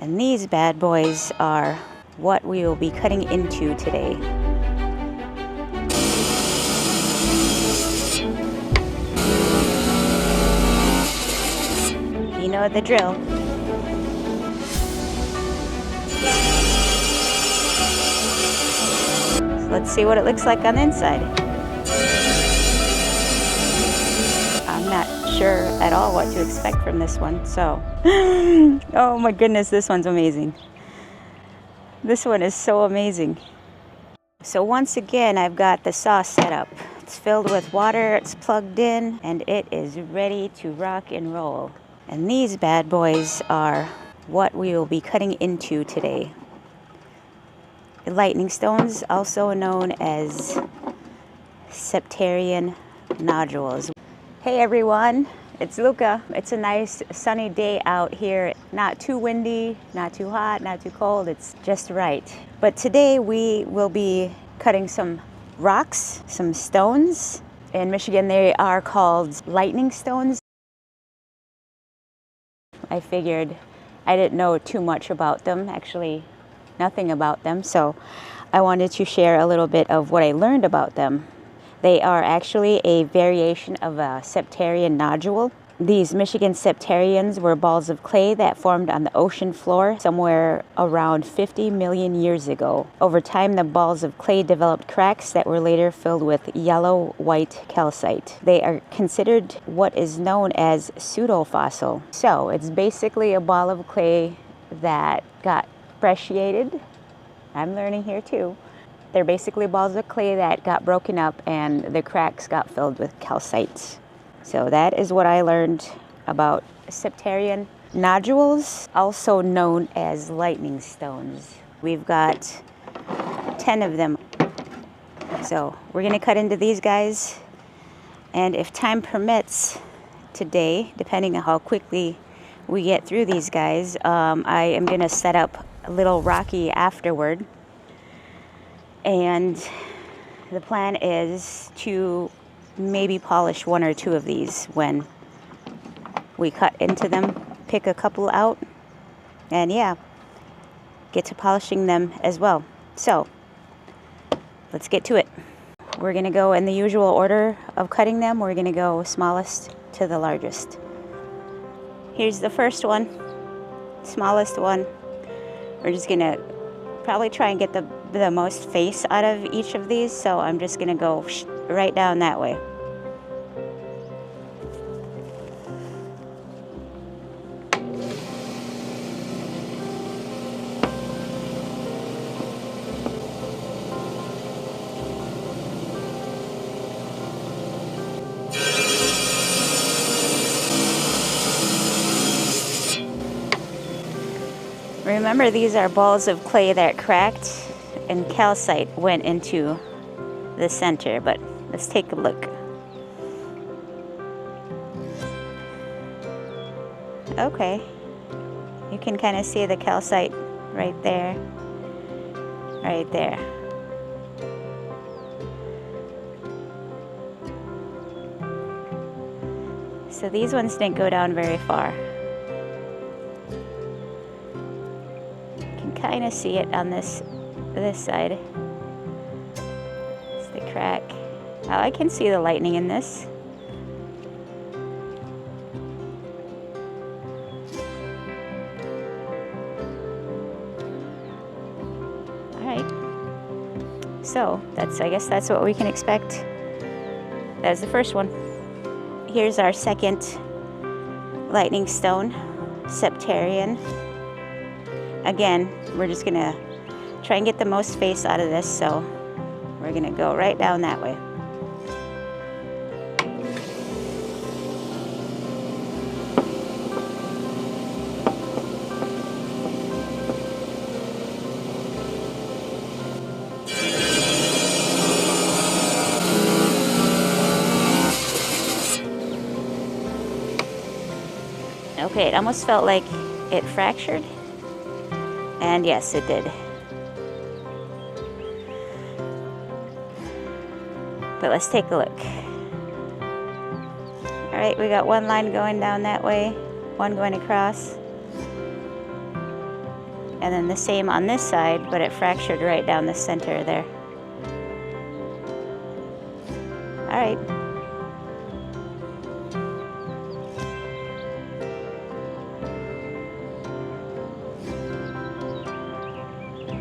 And these bad boys are what we will be cutting into today. You know the drill. So let's see what it looks like on the inside. I'm not sure at all what to expect from this one, so. Oh my goodness, this one's amazing. This one is so amazing. So once again, I've got the saw set up. It's filled with water, it's plugged in, and it is ready to rock and roll. And these bad boys are what we will be cutting into today. Lightning stones, also known as Septarian nodules. Hey everyone, it's Luca. It's a nice sunny day out here. Not too windy, not too hot, not too cold. It's just right. But today we will be cutting some rocks, some stones. In Michigan, they are called lightning stones. I figured I didn't know too much about them, actually nothing about them. So I wanted to share a little bit of what I learned about them. They are actually a variation of a septarian nodule. These Michigan septarians were balls of clay that formed on the ocean floor somewhere around 50 million years ago. Over time, the balls of clay developed cracks that were later filled with yellow-white calcite. They are considered what is known as pseudo-fossil. So it's basically a ball of clay that got brecciated. I'm learning here too. They're basically balls of clay that got broken up and the cracks got filled with calcite. So that is what I learned about septarian nodules, also known as lightning stones. We've got 10 of them. So we're gonna cut into these guys. And if time permits today, depending on how quickly we get through these guys, I am gonna set up Lil Rocky afterward. And the plan is to maybe polish one or two of these when we cut into them, pick a couple out, and yeah, get to polishing them as well. So let's get to it. We're gonna go in the usual order of cutting them. We're gonna go smallest to the largest. Here's the first one, smallest one. We're just gonna probably try and get the most face out of each of these, so I'm just gonna go right down that way. Remember, these are balls of clay that cracked and calcite went into the center, but let's take a look. Okay, you can kind of see the calcite right there, right there. So these ones didn't go down very far. Kind of see it on this side. It's the crack. Oh, I can see the lightning in this. All right. So I guess that's what we can expect. That's the first one. Here's our second lightning stone, septarian. Again, we're just gonna try and get the most face out of this, so we're gonna go right down that way. Okay, it almost felt like it fractured. And yes, it did. But let's take a look. All right, we got one line going down that way, one going across. And then the same on this side, but it fractured right down the center there. All right.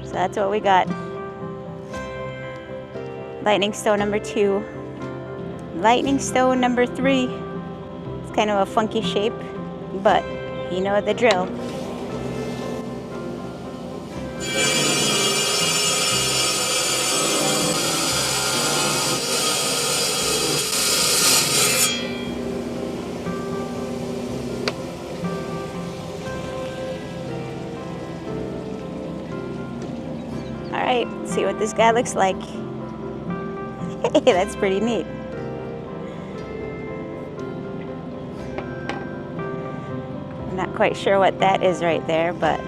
So that's what we got. Lightning stone number 2. Lightning stone number 3. It's kind of a funky shape, but you know the drill. Alright, see what this guy looks like. Hey, that's pretty neat. I'm not quite sure what that is right there, but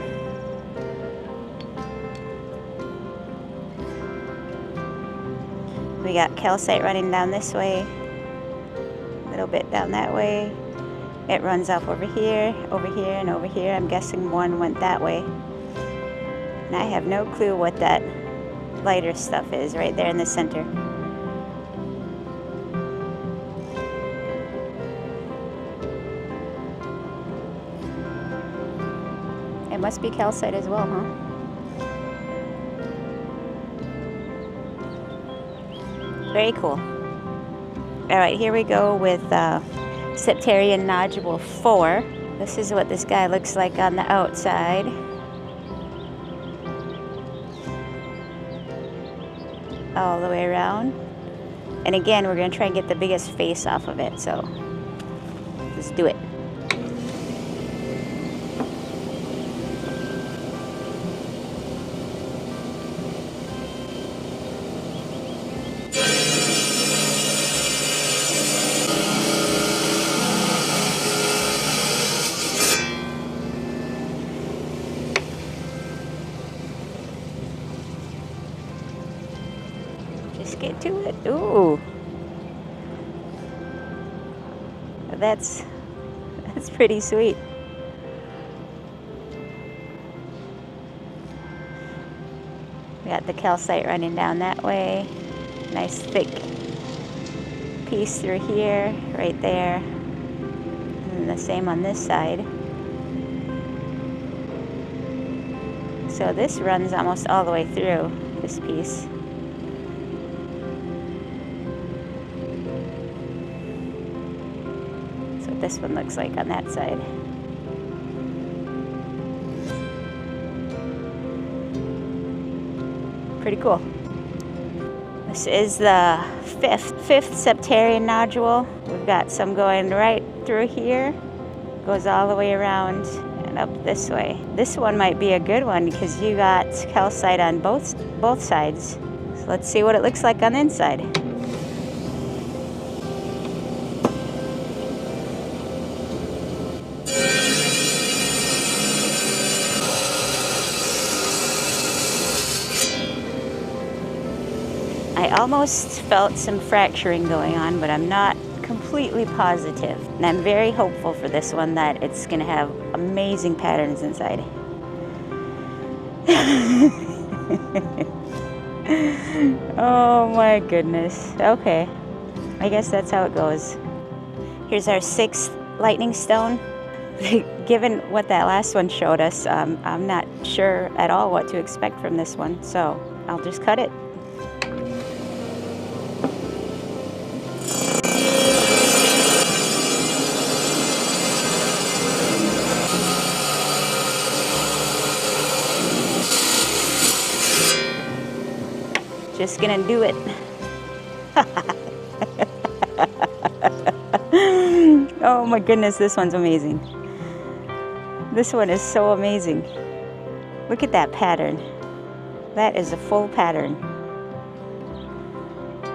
we got calcite running down this way, a little bit down that way. It runs off over here, and over here. I'm guessing one went that way. And I have no clue what that lighter stuff is right there in the center. It must be calcite as well, huh? Very cool. All right, here we go with Septarian Nodule 4. This is what this guy looks like on the outside. All the way around. And again, we're going to try and get the biggest face off of it, so let's do it. Just get to it. Ooh. That's pretty sweet. We got the calcite running down that way. Nice thick piece through here, right there. And the same on this side. So this runs almost all the way through this piece. That's what this one looks like on that side. Pretty cool. This is the fifth Septarian nodule. We've got some going right through here, goes all the way around and up this way. This one might be a good one because you got calcite on both sides. So let's see what it looks like on the inside. I almost felt some fracturing going on, but I'm not completely positive. And I'm very hopeful for this one that it's going to have amazing patterns inside. Oh my goodness. Okay. I guess that's how it goes. Here's our 6th lightning stone. Given what that last one showed us, I'm not sure at all what to expect from this one, so I'll just cut it. Just gonna do it. Oh my goodness, this one's amazing. This one is so amazing. Look at that pattern. That is a full pattern.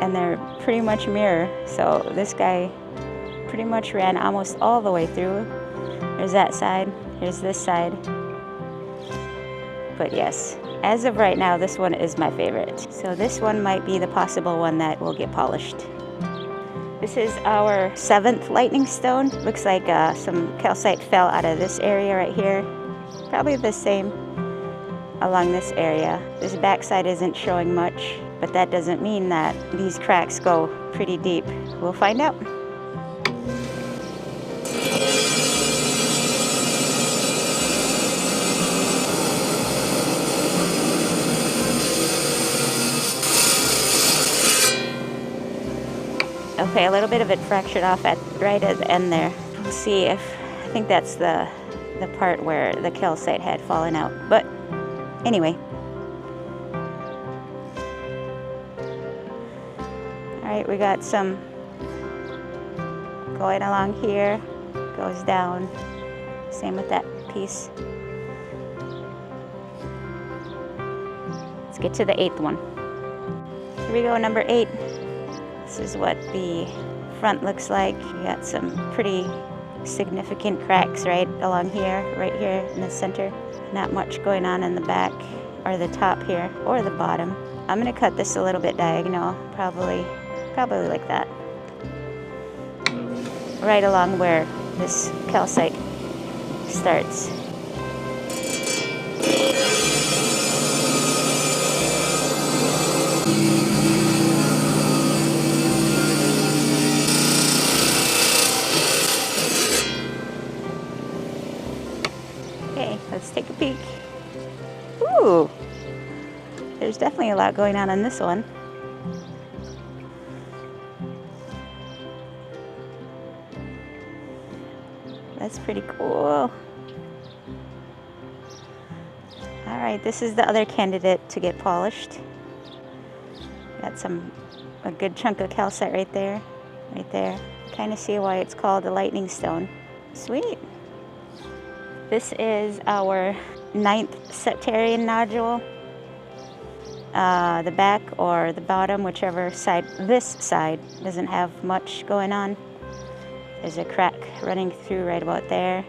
And they're pretty much mirror. So this guy pretty much ran almost all the way through. There's that side, here's this side. But yes, as of right now, this one is my favorite. So this one might be the possible one that will get polished. This is our 7th lightning stone. Looks like some calcite fell out of this area right here. Probably the same. along this area. This backside isn't showing much, but that doesn't mean that these cracks go pretty deep. We'll find out. Okay, a little bit of it fractured off right at the end there. We'll see if, I think that's the part where the calcite had fallen out. But anyway. Alright, we got some going along here, goes down. Same with that piece. Let's get to the 8th one. Here we go, number 8. This is what the front looks like. You got some pretty significant cracks right along here, right here in the center. Not much going on in the back or the top here or the bottom. I'm gonna cut this a little bit diagonal, probably like that. Right along where this calcite starts. Let's take a peek. Ooh, there's definitely a lot going on this one. That's pretty cool. All right, this is the other candidate to get polished. Got a good chunk of calcite right there, right there. Kind of see why it's called the lightning stone. Sweet. This is our 9th septarian nodule. The back or the bottom, whichever side, this side doesn't have much going on. There's a crack running through right about there.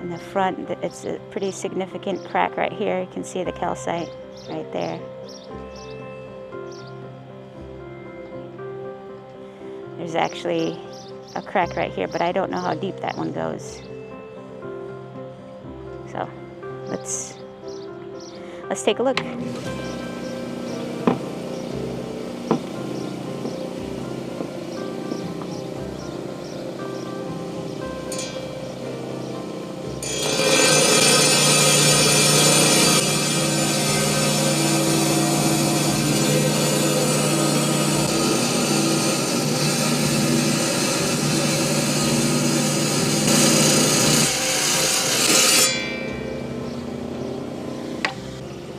In the front, it's a pretty significant crack right here. You can see the calcite right there. There's actually a crack right here, but I don't know how deep that one goes. So let's take a look.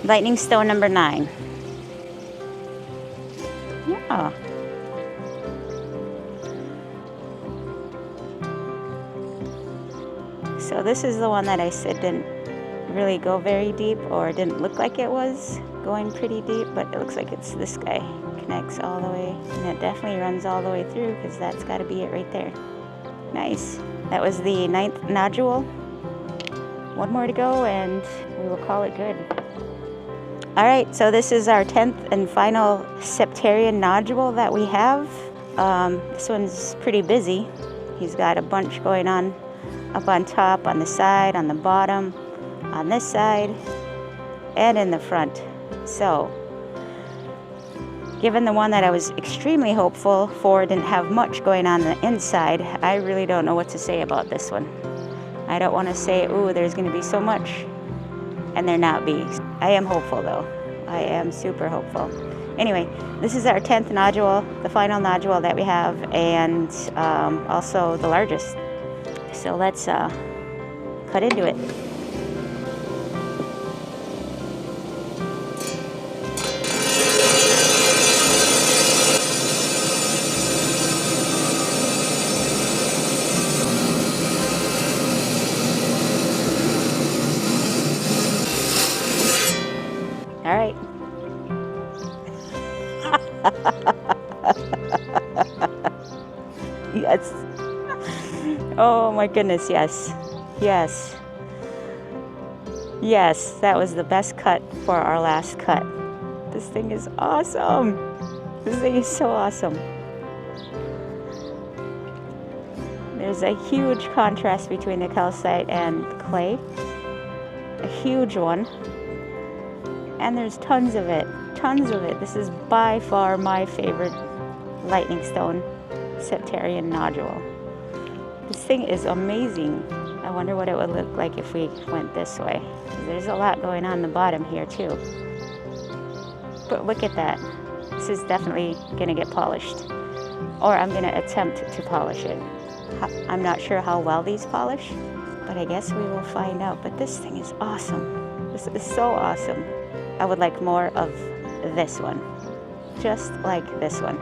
Lightning stone number 9. Yeah. So this is the one that I said didn't really go very deep, or didn't look like it was going pretty deep, but it looks like it's this guy. Connects all the way, and it definitely runs all the way through, because that's got to be it right there. Nice. That was the 9th nodule. One more to go and we will call it good. All right, so this is our 10th and final septarian nodule that we have. This one's pretty busy. He's got a bunch going on up on top, on the side, on the bottom, on this side, and in the front. So, given the one that I was extremely hopeful for didn't have much going on the inside, I really don't know what to say about this one. I don't want to say, ooh, there's going to be so much, and there not be. I am hopeful though. I am super hopeful. Anyway, this is our 10th nodule, the final nodule that we have, and also the largest. So let's cut into it. All right. Yes. Oh my goodness, yes. Yes. Yes, that was the best cut for our last cut. This thing is awesome. This thing is so awesome. There's a huge contrast between the calcite and the clay. a huge one. And there's tons of it, tons of it. This is by far my favorite lightning stone septarian nodule. This thing is amazing. I wonder what it would look like if we went this way. There's a lot going on the bottom here too. But look at that. This is definitely gonna get polished. Or I'm gonna attempt to polish it. I'm not sure how well these polish, but I guess we will find out. But this thing is awesome. This is so awesome. I would like more of this one. Just like this one.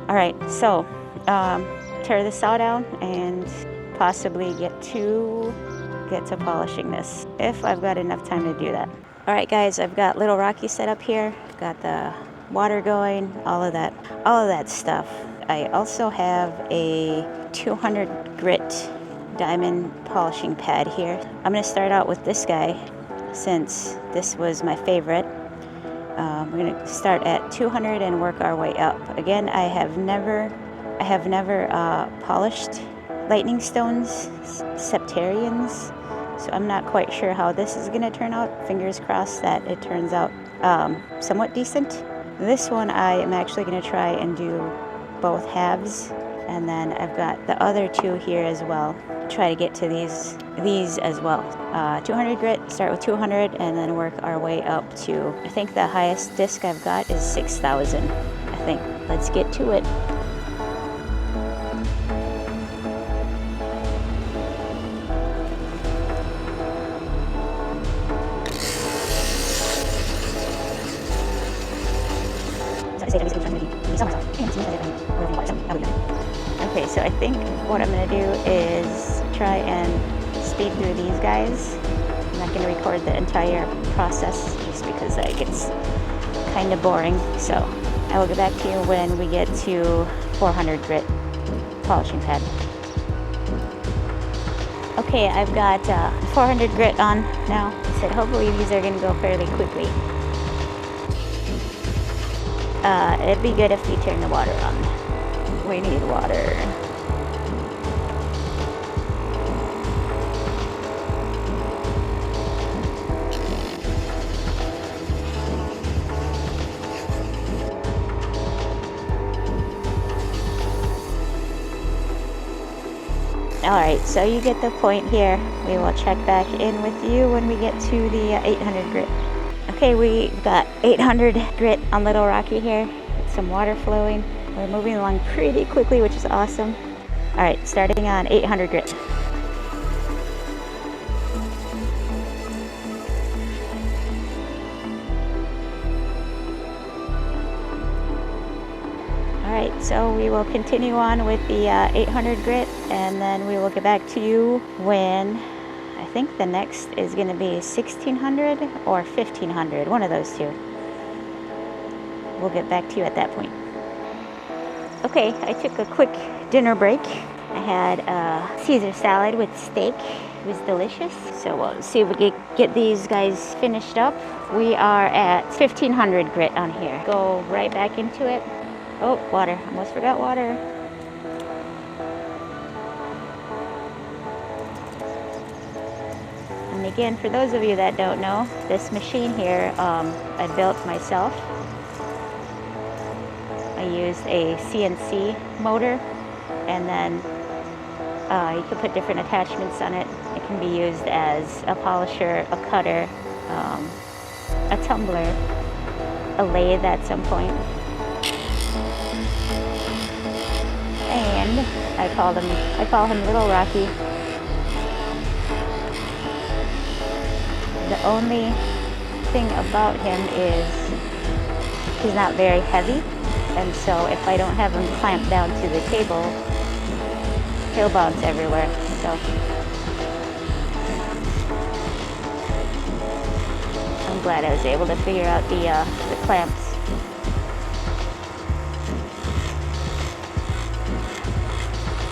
All right, so tear the saw down and possibly get to polishing this, if I've got enough time to do that. All right, guys, I've got Lil Rocky set up here. I've got the water going, all of that stuff. I also have a 200 grit diamond polishing pad here. I'm gonna start out with this guy since this was my favorite. We're gonna start at 200 and work our way up. Again, I have never polished lightning stones, septarians, so I'm not quite sure how this is gonna turn out. Fingers crossed that it turns out somewhat decent. This one I am actually gonna try and do both halves, and then I've got the other two here as well. Try to get to these as well. 200 grit, start with 200 and then work our way up to, I think the highest disc I've got is 6,000, I think. Let's get to it. Okay, so I think what I'm going to do is try and speed through these guys. I'm not going to record the entire process just because that gets kind of boring. So I will get back to you when we get to 400 grit polishing pad. Okay, I've got 400 grit on now. So hopefully these are going to go fairly quickly. It'd be good if we turn the water on. We need water. Alright, so you get the point here. We will check back in with you when we get to the 800 grit. Okay, we've got 800 grit on Lil Rocky here. Some water flowing. We're moving along pretty quickly, which is awesome. All right, starting on 800 grit. All right, so we will continue on with the 800 grit, and then we will get back to you when I think the next is going to be 1600 or 1500, one of those two. We'll get back to you at that point. Okay, I took a quick dinner break. I had a Caesar salad with steak. It was delicious. So we'll see if we can get these guys finished up. We are at 1500 grit on here. Go right back into it. Oh, water. Almost forgot water. And again, for those of you that don't know, this machine here I built myself. I used a CNC motor, and then you can put different attachments on it. It can be used as a polisher, a cutter, a tumbler, a lathe at some point. And I call him Lil Rocky. The only thing about him is he's not very heavy. And so if I don't have him clamped down to the table, he'll bounce everywhere. So I'm glad I was able to figure out the clamps.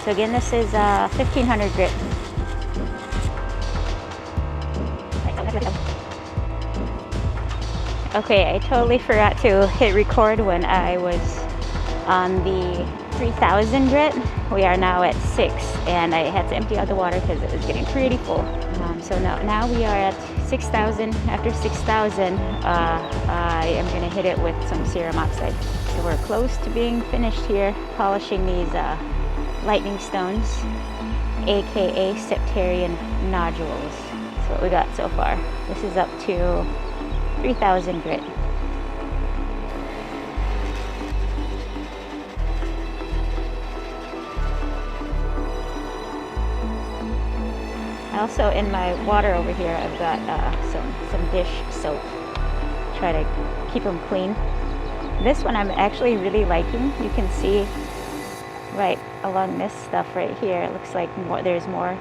So again, this is 1500 grit. Okay, I totally forgot to hit record when I was on the 3,000 grit. We are now at 6, and I had to empty out the water because it was getting pretty full. So now we are at 6,000. After 6,000, I am going to hit it with some serum oxide. So we're close to being finished here, polishing these lightning stones, aka Septarian Nodules. That's what we got so far. This is up to 3,000 grit. Also in my water over here, I've got some dish soap. Try to keep them clean. This one I'm actually really liking. You can see right along this stuff right here. It looks like there's more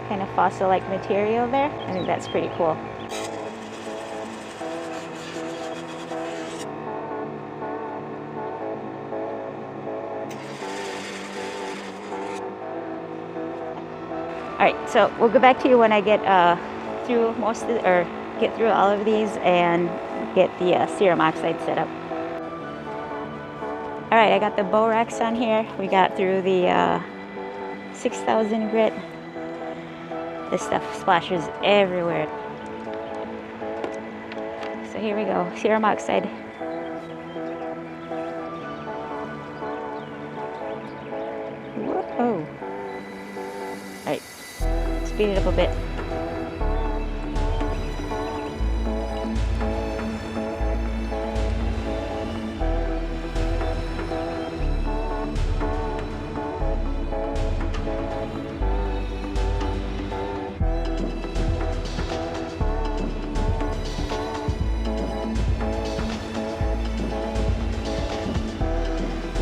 kind of fossil-like material there. I think that's pretty cool. Alright, so we'll go back to you when I get through get through all of these and get the serum oxide set up. Alright, I got the borax on here. We got through the 6,000 grit. This stuff splashes everywhere. So here we go, serum oxide. Whoa. Alright, speed it up a bit.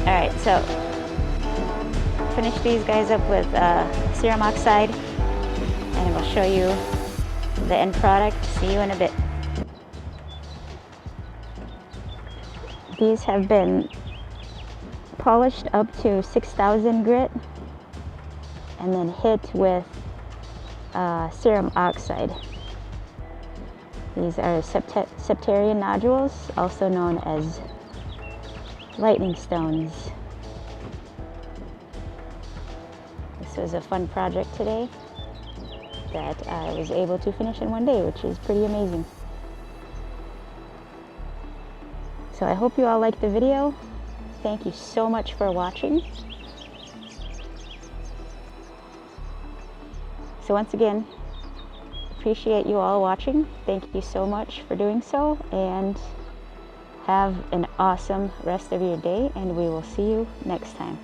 Alright, so finish these guys up with serum oxide, and we'll show you the end product. See you in a bit. These have been polished up to 6,000 grit and then hit with serum oxide. These are Septarian nodules, also known as lightning stones. This was a fun project today that I was able to finish in one day, which is pretty amazing. So I hope you all liked the video. Thank you so much for watching. So once again, appreciate you all watching. Thank you so much for doing so, and have an awesome rest of your day, and we will see you next time.